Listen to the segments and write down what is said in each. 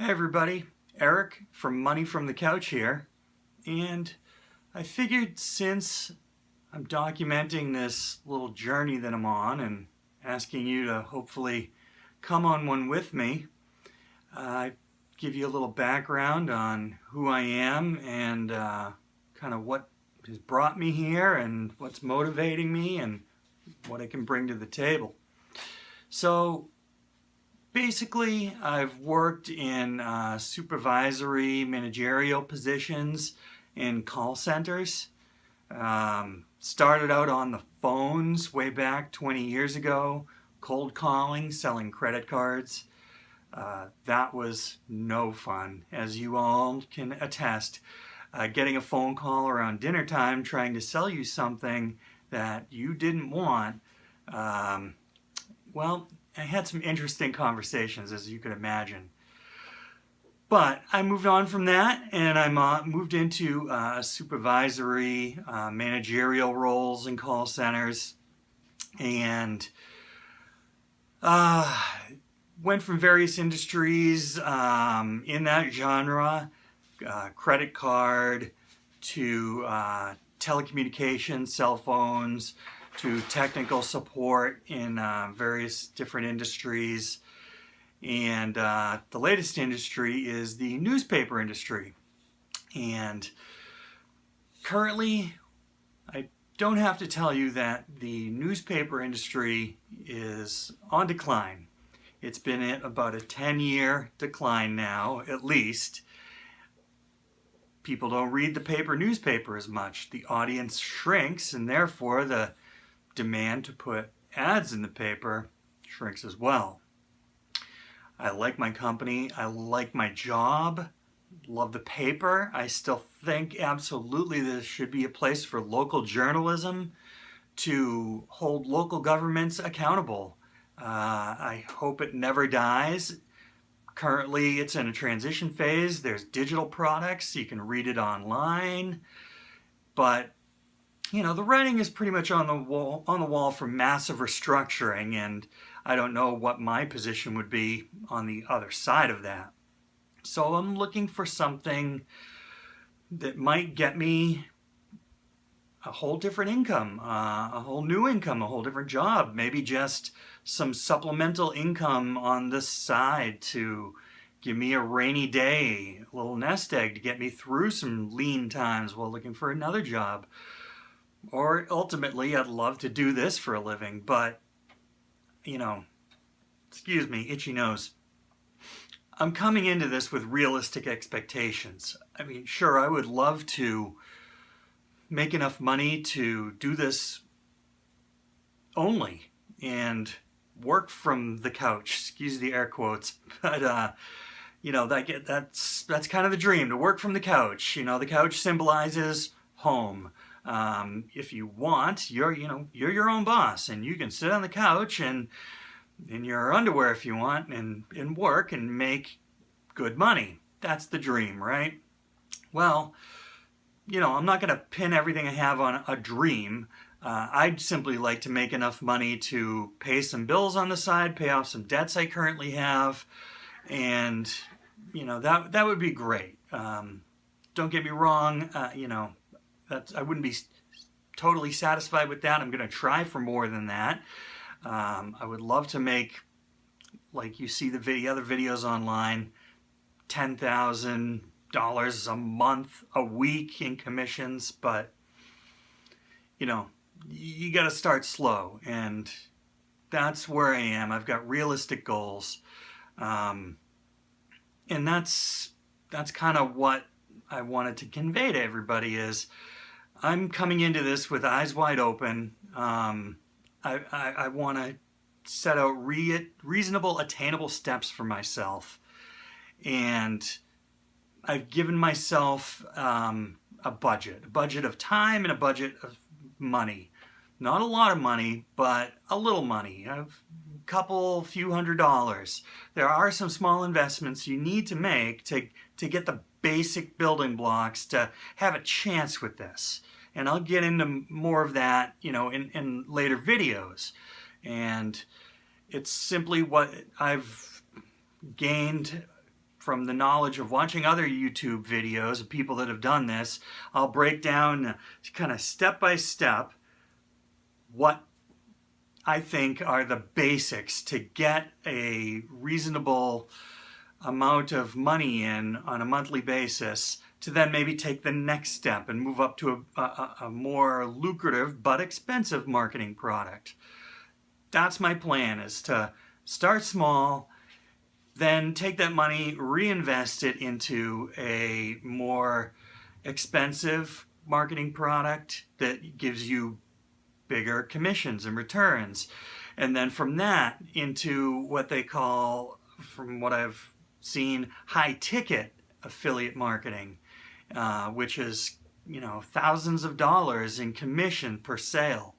Hey everybody, Eric from Money from the Couch here, and I figured since I'm documenting this little journey that I'm on and asking you to hopefully come on one with me, give you a little background on who I am and kind of what has brought me here and what's motivating me and what I can bring to the table. So basically, I've worked in supervisory, managerial positions in call centers. Started out on the phones way back 20 years ago, cold calling, selling credit cards. That was no fun, as you all can attest. Getting a phone call around dinner time trying to sell you something that you didn't want, well, I had some interesting conversations, as you could imagine. But I moved on from that, and I moved into supervisory, managerial roles in call centers, and went from various industries in that genre, credit card to telecommunications, cell phones, to technical support in various different industries. And the latest industry is the newspaper industry. And currently, I don't have to tell you that the newspaper industry is on decline. It's been at about a 10-year decline now, at least. People don't read the newspaper as much. The audience shrinks, and therefore the demand to put ads in the paper shrinks as well. I like my company. I like my job. Love the paper. I still think absolutely this should be a place for local journalism to hold local governments accountable. I hope it never dies. Currently, it's in a transition phase. There's digital products. You can read it online. But you know, the writing is pretty much on the wall for massive restructuring, and I don't know what my position would be on the other side of that. So I'm looking for something that might get me a whole different income, a whole new income, a whole different job, maybe just some supplemental income on the side to give me a rainy day, a little nest egg to get me through some lean times while looking for another job. Or ultimately, I'd love to do this for a living, but, you know, excuse me, itchy nose. I'm coming into this with realistic expectations. I mean, sure, I would love to make enough money to do this only and work from the couch, excuse the air quotes, but, you know, that's kind of the dream, to work from the couch. You know, the couch symbolizes home. If you want, you're your own boss, and you can sit on the couch and in your underwear if you want and work and make good money. That's the dream, right? Well, you know, I'm not going to pin everything I have on a dream. I'd simply like to make enough money to pay some bills on the side, pay off some debts I currently have, and you know, that would be great. Don't get me wrong, you know, I wouldn't be totally satisfied with that. I'm going to try for more than that. I would love to make, like you see other videos online, $10,000 a month, a week in commissions, but you know, you got to start slow, and that's where I am. I've got realistic goals, and that's kind of what I wanted to convey to everybody is I'm coming into this with eyes wide open. I want to set out reasonable, attainable steps for myself. And I've given myself a budget of time and a budget of money. Not a lot of money, but a little money. A few $100s. There are some small investments you need to make to get the basic building blocks to have a chance with this. And I'll get into more of that, you know, in later videos. And it's simply what I've gained from the knowledge of watching other YouTube videos of people that have done this. I'll break down kind of step by step what I think are the basics to get a reasonable amount of money in on a monthly basis to then maybe take the next step and move up to a more lucrative but expensive marketing product. That's my plan, is to start small, then take that money, reinvest it into a more expensive marketing product that gives you bigger commissions and returns. And then from that into what they call, from what I've seen, high ticket affiliate marketing, which is, thousands of dollars in commission per sale.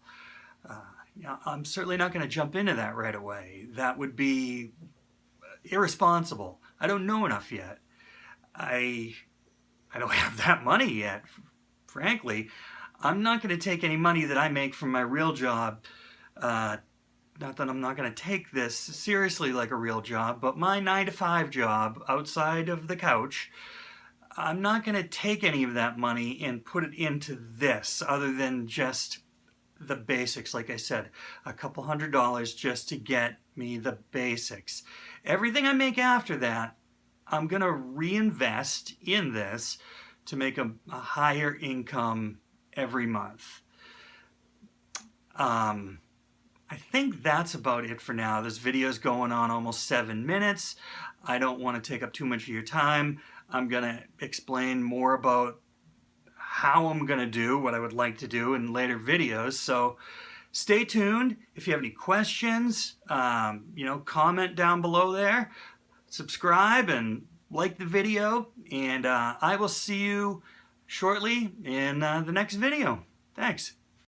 I'm certainly not going to jump into that right away. That would be irresponsible. I don't know enough yet. I don't have that money yet, frankly. I'm not going to take any money that I make from my real job. Not that I'm not going to take this seriously like a real job, but my 9-to-5 job outside of the couch, I'm not going to take any of that money and put it into this, other than just the basics. Like I said, a couple $100 just to get me the basics. Everything I make after that, I'm going to reinvest in this to make a higher income every month. I think that's about it for now. This video's going on almost 7 minutes. I don't want to take up too much of your time. I'm going to explain more about how I'm going to do what I would like to do in later videos. So stay tuned. If you have any questions, comment down below there. Subscribe and like the video. And I will see you shortly in the next video. Thanks.